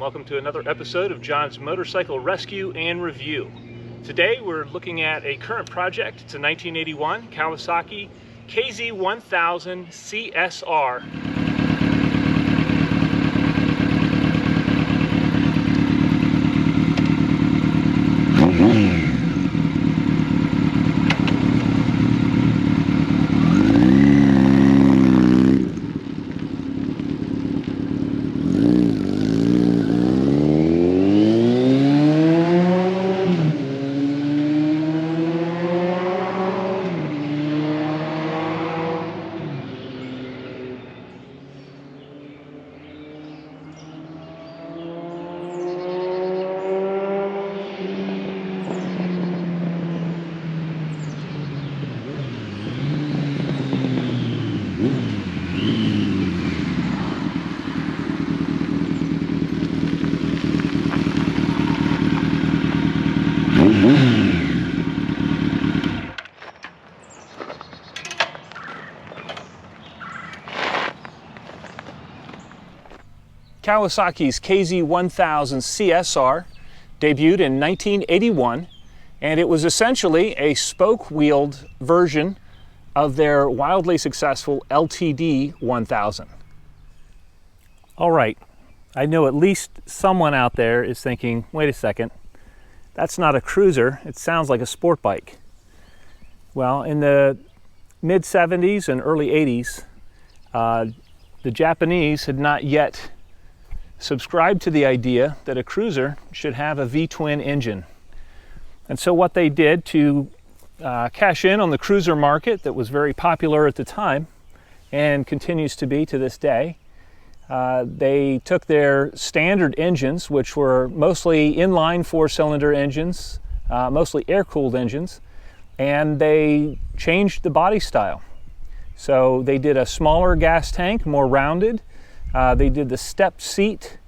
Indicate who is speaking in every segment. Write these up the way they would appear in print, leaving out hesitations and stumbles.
Speaker 1: welcome to another episode of John's Motorcycle Rescue and Review. Today we're looking at a current project. It's a 1981 Kawasaki KZ1000 CSR. Kawasaki's KZ1000 CSR debuted in 1981, and it was essentially a spoke-wheeled version of their wildly successful LTD 1000. All right, I know at least someone out there is thinking, wait a second, that's not a cruiser, it sounds like a sport bike. Well, in the mid-70s and early 80s, the Japanese had not yet subscribed to the idea that a cruiser should have a V-twin engine. And so what they did to cash in on the cruiser market that was very popular at the time and continues to be to this day, they took their standard engines, which were mostly inline four-cylinder engines, mostly air-cooled engines, and they changed the body style. So they did a smaller gas tank, more rounded. They did the stepped seat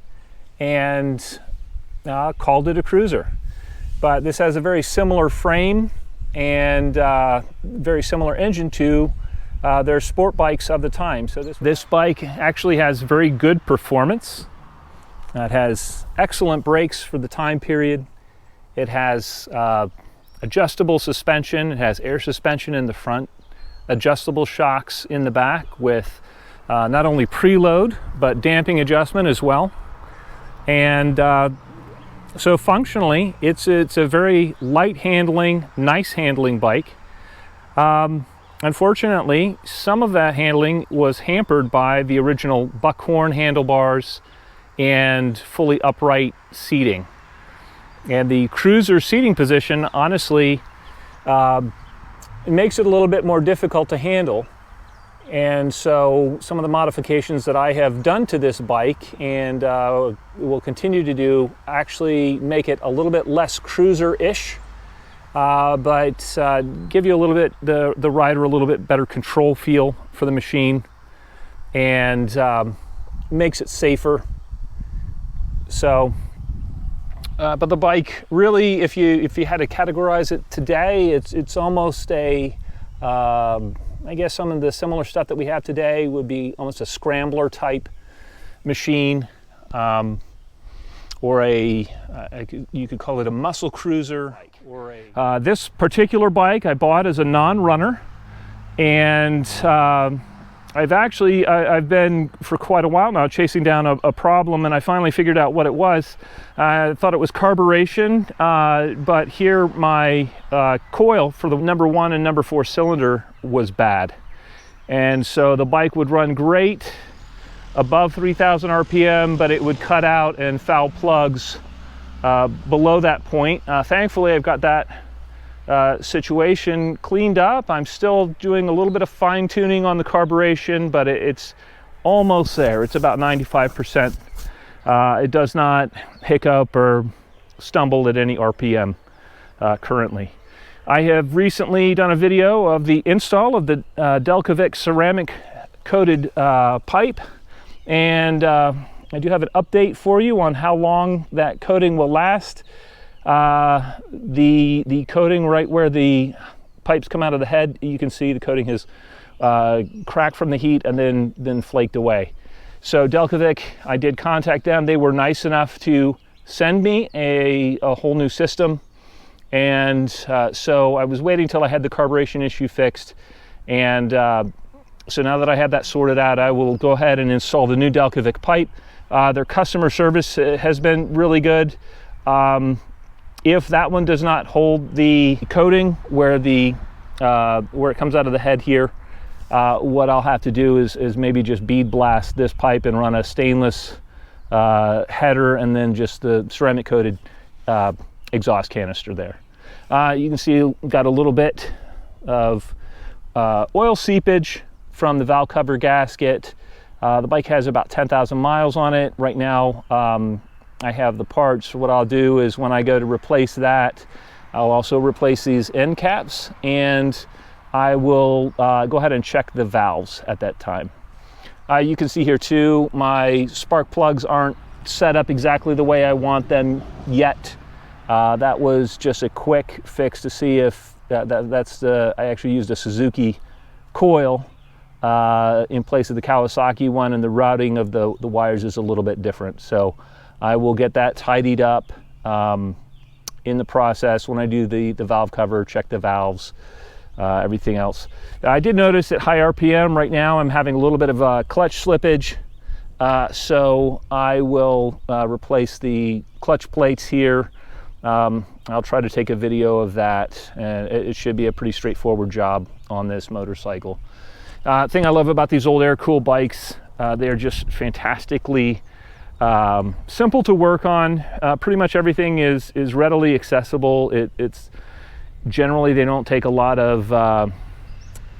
Speaker 1: and called it a cruiser. But this has a very similar frame and very similar engine to their sport bikes of the time. So this bike actually has very good performance. It has excellent brakes for the time period. It has adjustable suspension. It has air suspension in the front, adjustable shocks in the back with not only preload, but damping adjustment as well. And so functionally, it's a very light handling, nice handling bike. Unfortunately, some of that handling was hampered by the original buckhorn handlebars and fully upright seating. And the cruiser seating position, honestly, it makes it a little bit more difficult to handle. And so some of the modifications that I have done to this bike and will continue to do actually make it a little bit less cruiser-ish, but give you a little bit, the rider a little bit better control feel for the machine and makes it safer. So, but the bike really, if you had to categorize it today, it's almost a I guess some of the similar stuff that we have today would be almost a scrambler type machine, or you could call it a muscle cruiser. This particular bike I bought as a non-runner, and I've been for quite a while now chasing down a problem, and I finally figured out what it was. I thought it was carburation, but here my coil for the number 1 and number 4 cylinder was bad. And so the bike would run great above 3,000 RPM, but it would cut out and foul plugs below that point. Thankfully, I've got that situation cleaned up. I'm still doing a little bit of fine tuning on the carburation, but it's almost there. It's about 95%. It does not hiccup or stumble at any RPM currently. I have recently done a video of the install of the Delcovic ceramic coated pipe, and I do have an update for you on how long that coating will last. The coating right where the pipes come out of the head, you can see the coating has cracked from the heat and then flaked away. So Delcovic, I did contact them. They were nice enough to send me a whole new system. And so I was waiting till I had the carburation issue fixed. And so now that I have that sorted out, I will go ahead and install the new Delcovic pipe. Their customer service has been really good. If that one does not hold the coating where it comes out of the head here, what I'll have to do is maybe just bead blast this pipe and run a stainless header and then just the ceramic coated exhaust canister there. You can see we've got a little bit of oil seepage from the valve cover gasket. The bike has about 10,000 miles on it. Right now, I have the parts. What I'll do is when I go to replace that, I'll also replace these end caps, and I will go ahead and check the valves at that time. You can see here too, my spark plugs aren't set up exactly the way I want them yet. That was just a quick fix to see if I actually used a Suzuki coil in place of the Kawasaki one, and the routing of the wires is a little bit different. So I will get that tidied up in the process when I do the valve cover, check the valves, everything else. I did notice at high RPM right now I'm having a little bit of clutch slippage. So I will replace the clutch plates here. I'll try to take a video of that, and it should be a pretty straightforward job on this motorcycle. Thing I love about these old air-cooled bikes, they're just fantastically simple to work on. Pretty much everything is readily accessible. It's generally, they don't take a lot of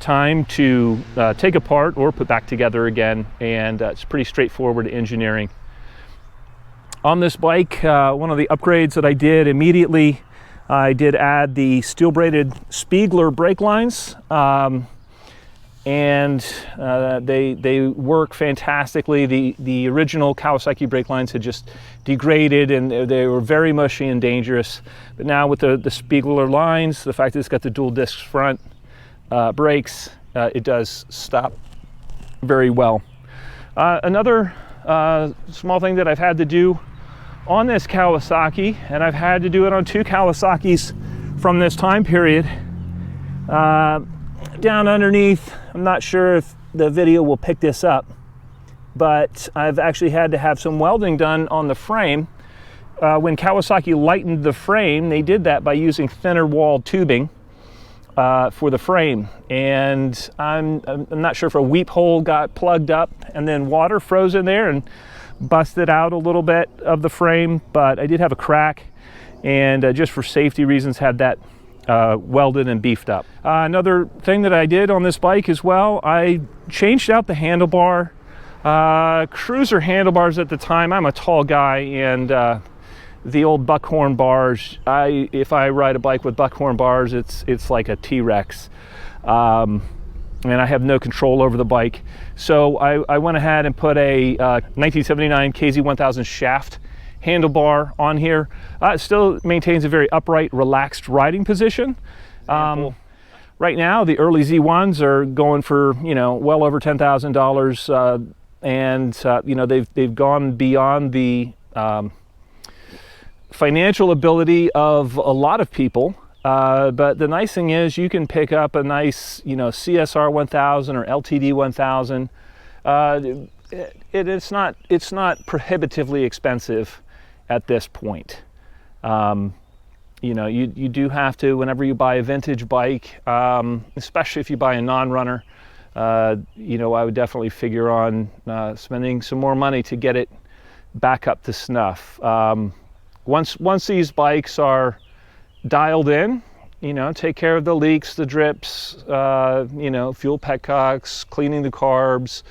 Speaker 1: time to take apart or put back together again, and it's pretty straightforward engineering. On this bike, one of the upgrades that I did immediately, I did add the steel braided Spiegler brake lines, and they work fantastically. The original Kawasaki brake lines had just degraded and they were very mushy and dangerous. But now with the Spiegler lines, the fact that it's got the dual disc front brakes, it does stop very well. Another small thing that I've had to do on this Kawasaki, and I've had to do it on two Kawasaki's from this time period, down underneath, I'm not sure if the video will pick this up, but I've actually had to have some welding done on the frame. When Kawasaki lightened the frame, they did that by using thinner walled tubing for the frame, and I'm not sure if a weep hole got plugged up and then water froze in there and busted out a little bit of the frame, but I did have a crack, and just for safety reasons had that welded and beefed up. Another thing that I did on this bike as well, I changed out the handlebar. Cruiser handlebars at the time, I'm a tall guy, and the old buckhorn bars, if I ride a bike with buckhorn bars, it's like a T-Rex. And I have no control over the bike. So I went ahead and put a 1979 KZ1000 shaft handlebar on here. It still maintains a very upright, relaxed riding position. Right now, the early Z1s are going for, well over $10,000, and they've gone beyond the financial ability of a lot of people. But the nice thing is you can pick up a nice, CSR 1000 or LTD 1000. It's not prohibitively expensive at this point. You do have to, whenever you buy a vintage bike, especially if you buy a non-runner, I would definitely figure on spending some more money to get it back up to snuff. Once these bikes are dialed in, take care of the leaks, the drips, fuel petcocks, cleaning the carbs,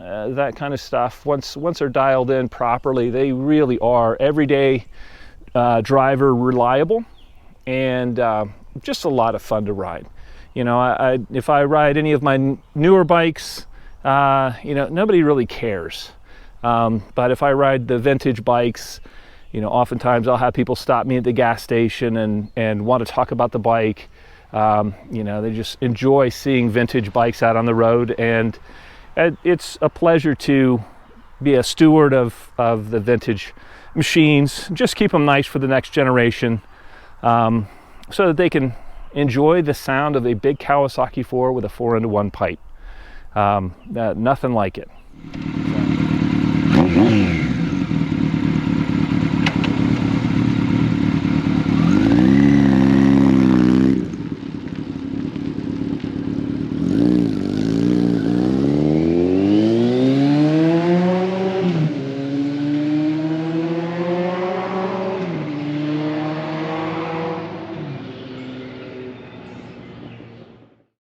Speaker 1: that kind of stuff. Once they're dialed in properly, they really are everyday driver reliable, and just a lot of fun to ride. If I ride any of my newer bikes, nobody really cares. But if I ride the vintage bikes, oftentimes I'll have people stop me at the gas station and want to talk about the bike. They just enjoy seeing vintage bikes out on the road, and it's a pleasure to be a steward of the vintage machines. Just keep them nice for the next generation, so that they can enjoy the sound of a big Kawasaki 4 with a 4-into-1 pipe. Nothing like it.